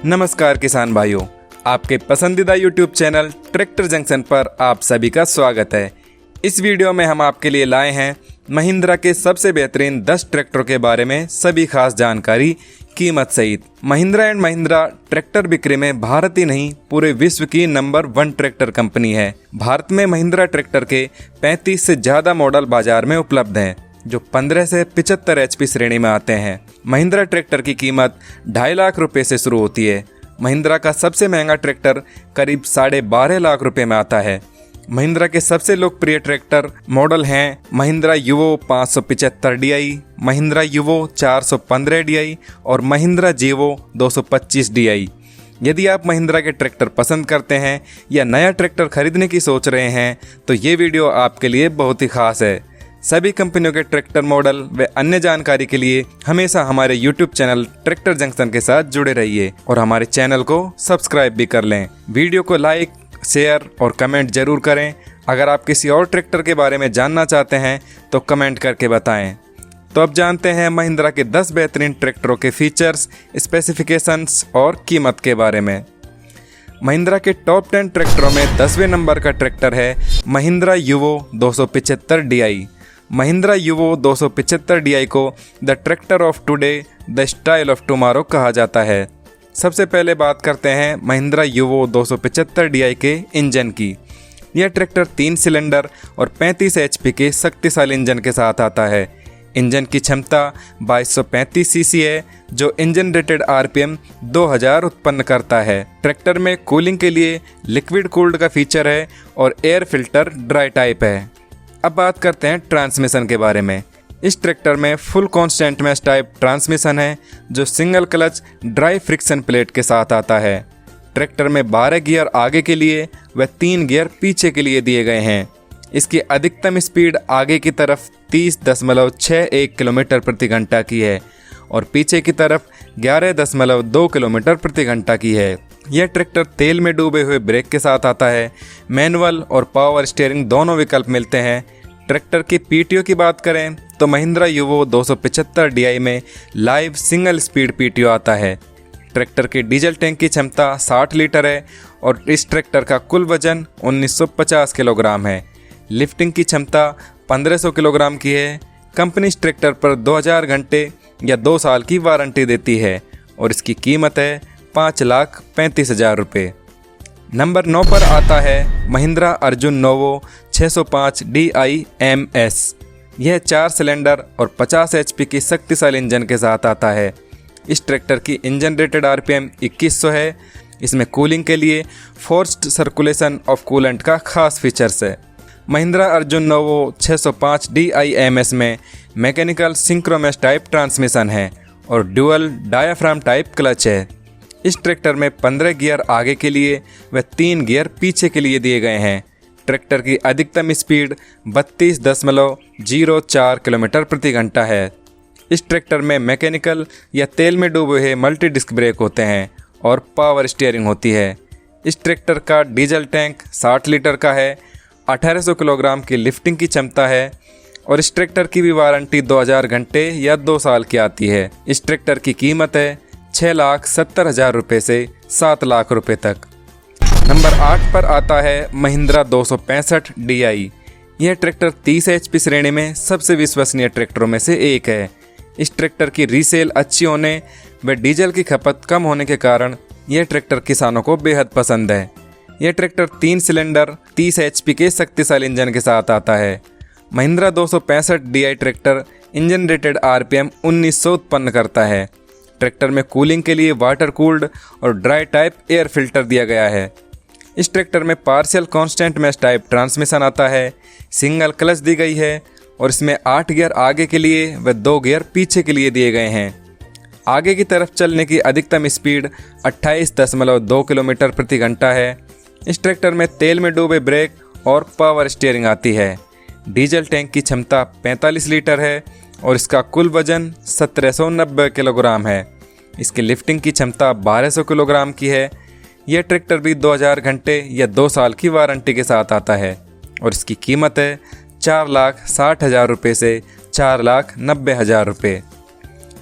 नमस्कार किसान भाइयों, आपके पसंदीदा YouTube चैनल ट्रैक्टर जंक्शन पर आप सभी का स्वागत है। इस वीडियो में हम आपके लिए लाए हैं महिंद्रा के सबसे बेहतरीन 10 ट्रैक्टरों के बारे में सभी खास जानकारी, कीमत सहित। महिंद्रा एंड महिंद्रा ट्रैक्टर बिक्री में भारत ही नहीं पूरे विश्व की नंबर 1 ट्रैक्टर कंपनी है। भारत में महिंद्रा ट्रैक्टर के 35 से ज़्यादा मॉडल बाजार में उपलब्ध हैं, जो 15 से 75 HP श्रेणी में आते हैं। महिंद्रा ट्रैक्टर की कीमत 2.5 लाख रुपए से शुरू होती है। महिंद्रा का सबसे महंगा ट्रैक्टर करीब 12.5 लाख रुपए में आता है। महिंद्रा के सबसे लोकप्रिय ट्रैक्टर मॉडल हैं महिंद्रा युवो 575 DI, महिंद्रा युवो 415 DI और महिंद्रा जीवो 225 DI। यदि आप महिंद्रा के ट्रैक्टर पसंद करते हैं या नया ट्रैक्टर खरीदने की सोच रहे हैं तो ये वीडियो आपके लिए बहुत ही खास है। सभी कंपनियों के ट्रैक्टर मॉडल व अन्य जानकारी के लिए हमेशा हमारे YouTube चैनल ट्रैक्टर जंक्शन के साथ जुड़े रहिए और हमारे चैनल को सब्सक्राइब भी कर लें। वीडियो को लाइक, शेयर और कमेंट जरूर करें। अगर आप किसी और ट्रैक्टर के बारे में जानना चाहते हैं तो कमेंट करके बताएं। तो अब जानते हैं महिंद्रा के 10 बेहतरीन ट्रैक्टरों के फीचर्स, स्पेसिफिकेशंस और कीमत के बारे में। महिंद्रा के टॉप 10 ट्रैक्टरों में 10वें नंबर का ट्रैक्टर है महिंद्रा युवो 275 DI। महिंद्रा युवो 275 DI को the tractor of today, the style of tomorrow कहा जाता है। सबसे पहले बात करते हैं महिंद्रा युवो 275 DI के इंजन की। यह ट्रैक्टर 3 सिलेंडर और 35 HP के शक्तिशाली इंजन के साथ आता है। इंजन की क्षमता 2235 cc है, जो इंजन रेटेड RPM 2000 उत्पन्न करता है। ट्रैक्टर में कूलिंग के लिए लिक्विड कूल्ड का फीचर है और एयर फिल्टर ड्राई टाइप है। अब बात करते हैं ट्रांसमिशन के बारे में। इस ट्रैक्टर में full constant mesh type transmission है, जो single clutch dry friction plate के साथ आता है। ट्रैक्टर में 12 गियर आगे के लिए व 3 गियर पीछे के लिए दिए गए हैं। इसकी अधिकतम स्पीड आगे की तरफ 30.61 किलोमीटर प्रति घंटा की है और पीछे की तरफ 11.2 किलोमीटर प्रति घंटा की है। यह ट्रैक्टर तेल में डूबे हुए ब्रेक के साथ आता है। मैनुअल और पावर स्टीयरिंग दोनों विकल्प मिलते हैं। ट्रैक्टर की PTO की बात करें तो महिंद्रा युवो 275 DI में लाइव सिंगल स्पीड PTO आता है। ट्रैक्टर की डीजल टैंक की क्षमता 60 लीटर है और इस ट्रैक्टर का कुल वजन 1950 किलोग्राम है। लिफ्टिंग की क्षमता 1500 किलोग्राम की है। कंपनी इस ट्रैक्टर पर 2000 घंटे या 2 साल की वारंटी देती है और इसकी कीमत है 5,35,000 रुपये। नंबर 9 पर आता है Mahindra Arjun novo 605 DI MS। यह 4 सिलेंडर और 50 HP की शक्तिशाली इंजन के साथ आता है। इस ट्रैक्टर की इंजन रेटेड RPM 2100 है। इसमें कूलिंग के लिए फोर्स्ड सर्कुलेशन ऑफ कूलेंट का खास फीचर्स है। Mahindra Arjun novo 605 DI MS में मैकेनिकल सिंक्रोमेश टाइप ट्रांसमिशन है और ड्यूअल डायाफ्राम टाइप क्लच है। इस ट्रैक्टर में 15 गियर आगे के लिए व 3 गियर पीछे के लिए दिए गए हैं। ट्रैक्टर की अधिकतम स्पीड 32.04 किलोमीटर प्रति घंटा है। इस ट्रैक्टर में मैकेनिकल या तेल में डूबे हुए मल्टी डिस्क ब्रेक होते हैं और पावर स्टीयरिंग होती है। इस ट्रैक्टर का डीजल टैंक 60 लीटर का है। 1800 किलोग्राम की लिफ्टिंग की क्षमता है और इस ट्रैक्टर की भी वारंटी 2000 घंटे या 2 साल की आती है। इस ट्रैक्टर की कीमत है 6,70,000 रुपये से 7 लाख रुपये तक। नंबर 8 पर आता है महिंद्रा 265 DI। यह ट्रैक्टर 30 HP श्रेणी में सबसे विश्वसनीय ट्रैक्टरों में से एक है। इस ट्रैक्टर की रीसेल अच्छी होने व डीजल की खपत कम होने के कारण यह ट्रैक्टर किसानों को बेहद पसंद है। यह ट्रैक्टर 3 सिलेंडर 30 HP के शक्तिशाली इंजन के साथ आता है। Mahindra 265 DI tractor engine rated RPM 1900 उत्पन्न करता है। ट्रैक्टर में कूलिंग के लिए वाटर कूल्ड और ड्राई टाइप एयर फिल्टर दिया गया है। इस ट्रैक्टर में partial constant mesh type transmission आता है। सिंगल क्लच दी गई है और इसमें 8 गियर आगे के लिए व 2 गियर पीछे के लिए दिए गए हैं। आगे की तरफ चलने की अधिकतम स्पीड 28.2 किलोमीटर प्रति घंटा है। इस ट्रैक्टर में तेल में डूबे ब्रेक और पावर स्टीयरिंग आती है। डीजल टैंक की क्षमता 45 लीटर है और इसका कुल वजन 1790 किलोग्राम है। इसकी लिफ्टिंग की क्षमता 1200 किलोग्राम की है। यह ट्रैक्टर भी 2000 घंटे या 2 साल की वारंटी के साथ आता है और इसकी कीमत है 4,60,000 रुपये से 4,90,000 रुपये।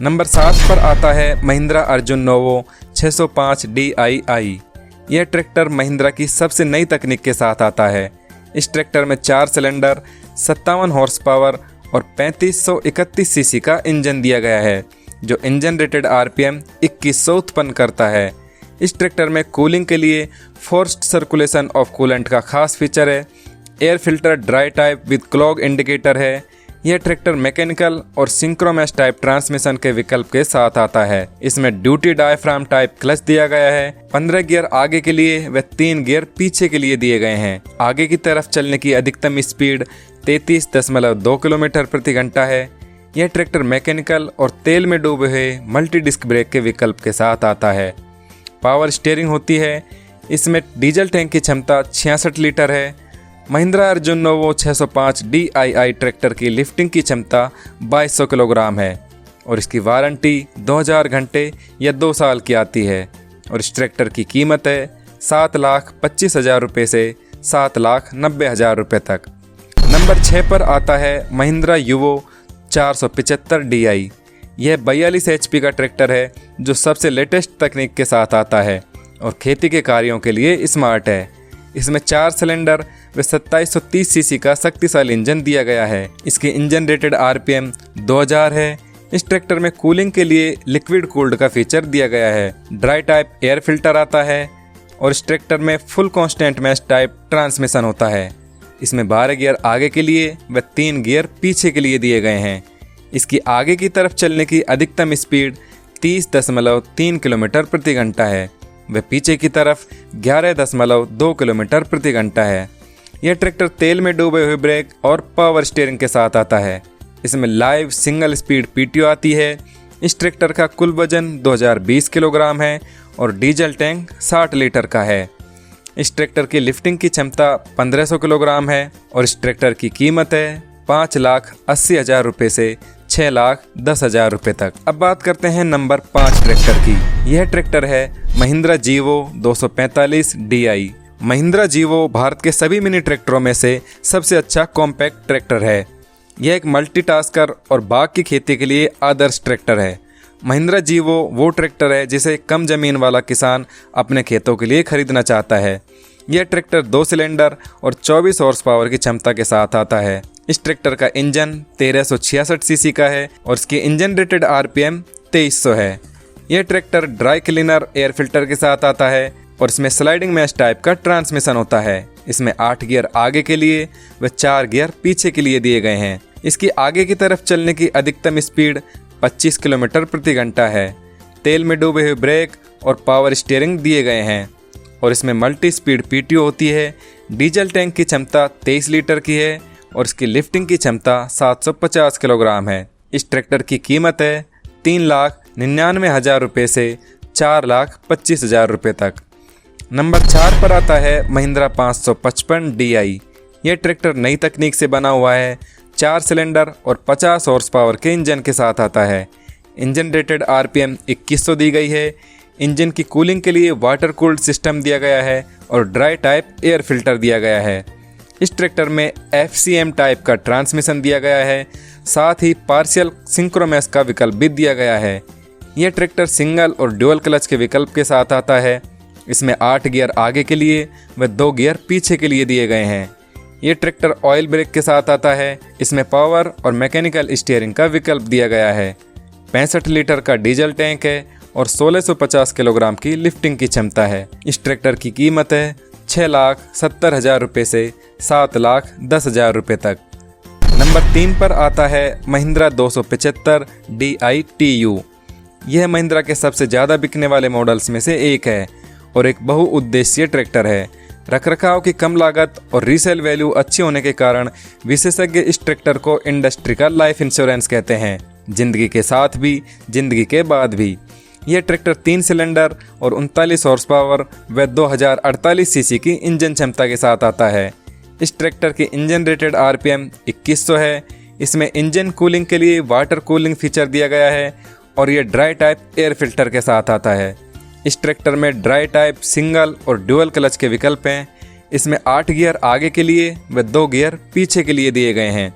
नंबर 7 पर आता है महिंद्रा अर्जुन नोवो 605 DII। यह ट्रैक्टर महिंद्रा की सबसे नई तकनीक के साथ आता है। इस ट्रैक्टर में 4 सिलेंडर, 57 हॉर्स पावर और 3531 सीसी का इंजन दिया गया है, जो इंजन रेटेड RPM 2100 उत्पन्न करता है। इस ट्रैक्टर में कूलिंग के लिए फोर्स्ड सर्कुलेशन ऑफ कूलेंट का खास फीचर है। Air filter dry type with clog indicator है। यह ट्रैक्टर मैकेनिकल और सिंक्रोमैस टाइप ट्रांसमिशन के विकल्प के साथ आता है। इसमें ड्यूटी डायफ्राम टाइप क्लच दिया गया है। 15 गियर आगे के लिए व 3 गियर पीछे के लिए दिए गए हैं। आगे की तरफ चलने की अधिकतम स्पीड 33.2 किलोमीटर प्रति घंटा है। यह ट्रैक्टर मैकेनिकल और तेल में डूबे हुए मल्टी डिस्क ब्रेक के विकल्प के साथ आता है। पावर स्टीयरिंग होती है। इसमें डीजल टैंक की क्षमता 66 लीटर है। Mahindra Arjun novo 605 DII tractor की लिफ्टिंग की क्षमता 2200 किलोग्राम है और इसकी वारंटी 2000 घंटे या 2 साल की आती है और इस ट्रैक्टर की कीमत है 7,25,000 रुपये से 7,90,000 रुपये तक। नंबर 6 पर आता है महिंद्रा युवो 475 DI। यह 42 HP का ट्रैक्टर है जो सबसे लेटेस्ट तकनीक के साथ आता है और खेती के कार्यों के लिए स्मार्ट है। इसमें 4 सिलेंडर व 2730 सीसी का शक्तिशाली इंजन दिया गया है। इसके इंजन रेटेड RPM 2000 है। इस ट्रैक्टर में कूलिंग के लिए लिक्विड कूल्ड का फीचर दिया गया है। ड्राई टाइप एयर फिल्टर आता है और इस ट्रैक्टर में full constant mesh type transmission होता है। इसमें 12 गियर आगे के लिए व 3 गियर पीछे के लिए दिए गए हैं। इसकी आगे की तरफ चलने की अधिकतम स्पीड 30.3 किलोमीटर प्रति घंटा है व पीछे की तरफ 11.2 किलोमीटर प्रति घंटा है। यह ट्रैक्टर तेल में डूबे हुए ब्रेक और पावर स्टीयरिंग के साथ आता है। इसमें लाइव सिंगल स्पीड PTO आती है। इस ट्रैक्टर का कुल वजन 2020 किलोग्राम है और डीजल टैंक 60 लीटर का है। इस ट्रैक्टर की लिफ्टिंग की क्षमता 1500 किलोग्राम है और इस ट्रैक्टर की कीमत है 5,80,000 रुपये से 6,10,000 रुपये तक। अब बात करते हैं नंबर 5 ट्रैक्टर की। यह ट्रैक्टर है महिंद्रा जीवो 245 DI। महिंद्रा जीवो भारत के सभी मिनी ट्रैक्टरों में से सबसे अच्छा कॉम्पैक्ट ट्रैक्टर है। यह एक मल्टीटास्कर और बाग की खेती के लिए आदर्श ट्रैक्टर है। महिंद्रा जीवो वो ट्रैक्टर है जिसे कम जमीन वाला किसान अपने खेतों के लिए खरीदना चाहता है। यह ट्रैक्टर 2 सिलेंडर और 24 हॉर्स पावर की क्षमता के साथ आता है। इस ट्रैक्टर का इंजन 1366 सीसी का है और इसकी इंजन रेटेड RPM 2300 है। यह tractor dry cleaner air filter के साथ आता है और इसमें स्लाइडिंग मैश टाइप का ट्रांसमिशन होता है। इसमें 8 गियर आगे के लिए व 4 गियर पीछे के लिए दिए गए हैं। इसकी आगे की तरफ चलने की अधिकतम स्पीड 25 किलोमीटर प्रति घंटा है। तेल में डूबे हुए ब्रेक और पावर स्टीयरिंग दिए गए हैं और इसमें मल्टी स्पीड PTO होती है। डीजल टैंक की क्षमता 23 लीटर की है और इसकी लिफ्टिंग की क्षमता 750 किलोग्राम है। इस ट्रैक्टर की कीमत है 3,99,000 रुपये से 4,25,000 रुपये तक। नंबर 4 पर आता है महिंद्रा 555 DI। यह ट्रैक्टर नई तकनीक से बना हुआ है। 4 सिलेंडर और 50 हॉर्स पावर के इंजन के साथ आता है। इंजन रेटेड RPM 2100 दी गई है। इंजन की कूलिंग के लिए वाटर कूल्ड सिस्टम दिया गया है और ड्राई टाइप एयर फिल्टर दिया गया है। इस ट्रैक्टर में FCM टाइप का ट्रांसमिशन दिया गया है। साथ ही पार्शियल सिंक्रोमैस का विकल्प भी दिया गया है। यह ट्रैक्टर सिंगल और ड्यूअल क्लच के विकल्प के साथ आता है। इसमें 8 गियर आगे के लिए व 2 गियर पीछे के लिए दिए गए हैं। ये ट्रैक्टर ऑयल ब्रेक के साथ आता है। इसमें पावर और मैकेनिकल स्टीयरिंग का विकल्प दिया गया है। 65 लीटर का डीजल टैंक है और 1650 किलोग्राम की लिफ्टिंग की क्षमता है। इस ट्रैक्टर की कीमत है 6,70,000 रुपये से 7,10,000 रुपये तक। नंबर 3 पर आता है महिंद्रा 275 DI TU। यह महिंद्रा के सबसे ज़्यादा बिकने वाले मॉडल्स में से एक है और एक बहुउद्देशीय ट्रैक्टर है। रखरखाव की कम लागत और रीसेल वैल्यू अच्छी होने के कारण विशेषज्ञ इस ट्रैक्टर को इंडस्ट्री का लाइफ इंश्योरेंस कहते हैं, जिंदगी के साथ भी जिंदगी के बाद भी। यह ट्रैक्टर 3 सिलेंडर और 39 हॉर्स पावर व 2048 सीसी की इंजन क्षमता के साथ आता है। इस ट्रैक्टर की इंजन रेटेड RPM 2100 है। इसमें इंजन कूलिंग के लिए वाटर कूलिंग फीचर दिया गया है और यह ड्राई टाइप एयर फिल्टर के साथ आता है। इस ट्रैक्टर में ड्राई टाइप सिंगल और ड्यूअल क्लच के विकल्प हैं। इसमें 8 गियर आगे के लिए व 2 गियर पीछे के लिए दिए गए हैं।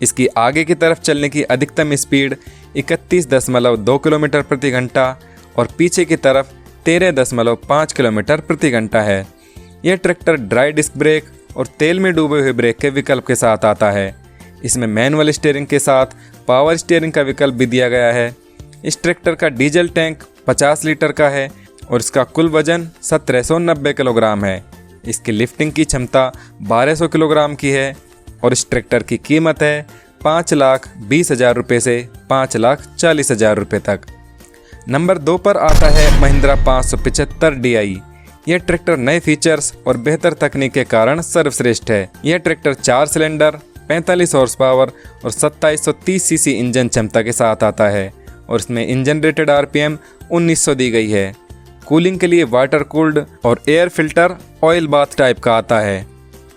इसकी आगे की तरफ चलने की अधिकतम स्पीड 31.2 किलोमीटर प्रति घंटा और पीछे की तरफ 13.5 किलोमीटर प्रति घंटा है। यह ट्रैक्टर ड्राई डिस्क ब्रेक और तेल में डूबे हुए ब्रेक के विकल्प के साथ आता है। इसमें मैनुअल स्टीयरिंग के साथ पावर स्टीयरिंग का विकल्प भी दिया गया है। इस ट्रैक्टर का डीजल टैंक 50 लीटर का है और इसका कुल वजन 1790 किलोग्राम है। इसकी लिफ्टिंग की क्षमता 1200 किलोग्राम की है और इस ट्रैक्टर की कीमत है 5,20,000 रुपये से 5,40,000 रुपये तक। नंबर 2 पर आता है महिंद्रा 575 DI। यह ट्रैक्टर नए फीचर्स और बेहतर तकनीक के कारण सर्वश्रेष्ठ है। यह ट्रैक्टर 4 सिलेंडर 45 हॉर्स पावर और 2730 सीसी इंजन क्षमता के साथ आता है और इसमें इंजन रेटेड RPM 1900 दी गई है। कूलिंग के लिए वाटर कूल्ड और air filter oil bath type का आता है।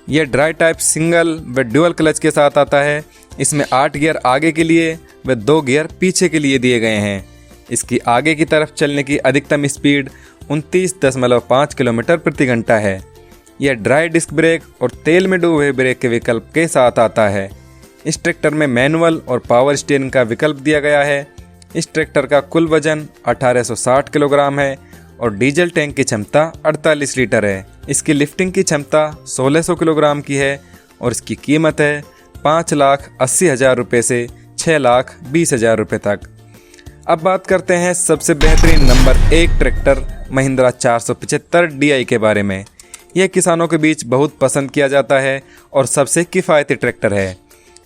यह ड्राई टाइप सिंगल व ड्यूअल क्लच के साथ आता है। इसमें 8 गियर आगे के लिए व 2 गियर पीछे के लिए दिए गए हैं। इसकी आगे की तरफ चलने की अधिकतम स्पीड 29.5 किलोमीटर प्रति घंटा है। यह ड्राई डिस्क ब्रेक और तेल में डूबे हुए ब्रेक के विकल्प के साथ आता है। इस ट्रैक्टर में मैनुअल और पावर स्टीयरिंग का विकल्प दिया गया है। इस ट्रैक्टर का कुल वजन 1860 किलोग्राम है और डीजल टैंक की क्षमता 48 लीटर है। इसकी लिफ्टिंग की क्षमता 1600 किलोग्राम की है और इसकी कीमत है 5,80,000 रुपये से 6,20,000 रुपये तक। अब बात करते हैं सबसे बेहतरीन नंबर 1 ट्रैक्टर महिंद्रा 475 DI के बारे में। यह किसानों के बीच बहुत पसंद किया जाता है और सबसे किफ़ायती ट्रैक्टर है।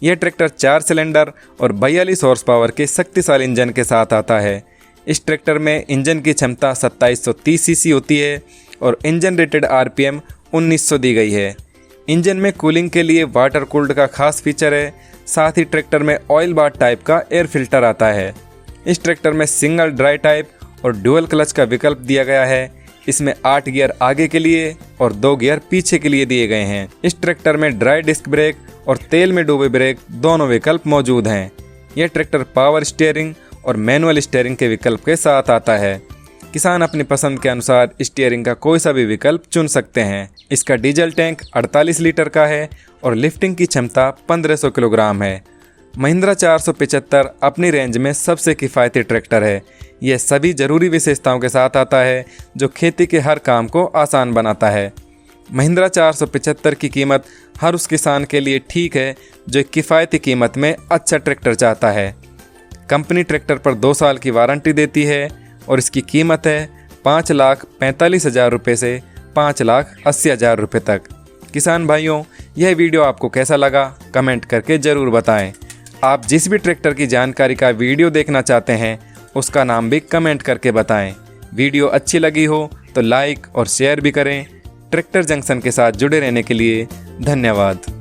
यह ट्रैक्टर 4 सिलेंडर और 42 हॉर्स पावर के शक्तिशाली इंजन के साथ आता है। इस ट्रैक्टर में इंजन की क्षमता 2730 सीसी होती है और इंजन रेटेड RPM 1900 दी गई है। इंजन में कूलिंग के लिए वाटर कूल्ड का खास फीचर है। साथ ही ट्रैक्टर में ऑयल बाथ टाइप का एयर फिल्टर आता है। इस ट्रैक्टर में सिंगल ड्राई टाइप और ड्यूअल क्लच का विकल्प दिया गया है। इसमें 8 गियर आगे के लिए और 2 गियर पीछे के लिए दिए गए हैं। इस ट्रैक्टर में ड्राई डिस्क ब्रेक और तेल में डूबे ब्रेक दोनों विकल्प मौजूद हैं। यह ट्रैक्टर पावर स्टीयरिंग और मैनुअल स्टीयरिंग के विकल्प के साथ आता है। किसान अपनी पसंद के अनुसार स्टीयरिंग का कोई सा भी विकल्प चुन सकते हैं। इसका डीजल टैंक 48 लीटर का है और लिफ्टिंग की क्षमता 1500 किलोग्राम है। महिंद्रा 475 अपनी रेंज में सबसे किफ़ायती ट्रैक्टर है। यह सभी ज़रूरी विशेषताओं के साथ आता है जो खेती के हर काम को आसान बनाता है। महिंद्रा 475 की कीमत हर उस किसान के लिए ठीक है जो एक किफ़ायती कीमत में अच्छा ट्रैक्टर चाहता है। कंपनी ट्रैक्टर पर 2 साल की वारंटी देती है और इसकी कीमत है 5,45,000 रुपये से 5,80,000 रुपये तक। किसान भाइयों, यह वीडियो आपको कैसा लगा कमेंट करके ज़रूर बताएं। आप जिस भी ट्रैक्टर की जानकारी का वीडियो देखना चाहते हैं उसका नाम भी कमेंट करके बताएं। वीडियो अच्छी लगी हो तो लाइक और शेयर भी करें। ट्रैक्टर जंक्शन के साथ जुड़े रहने के लिए धन्यवाद।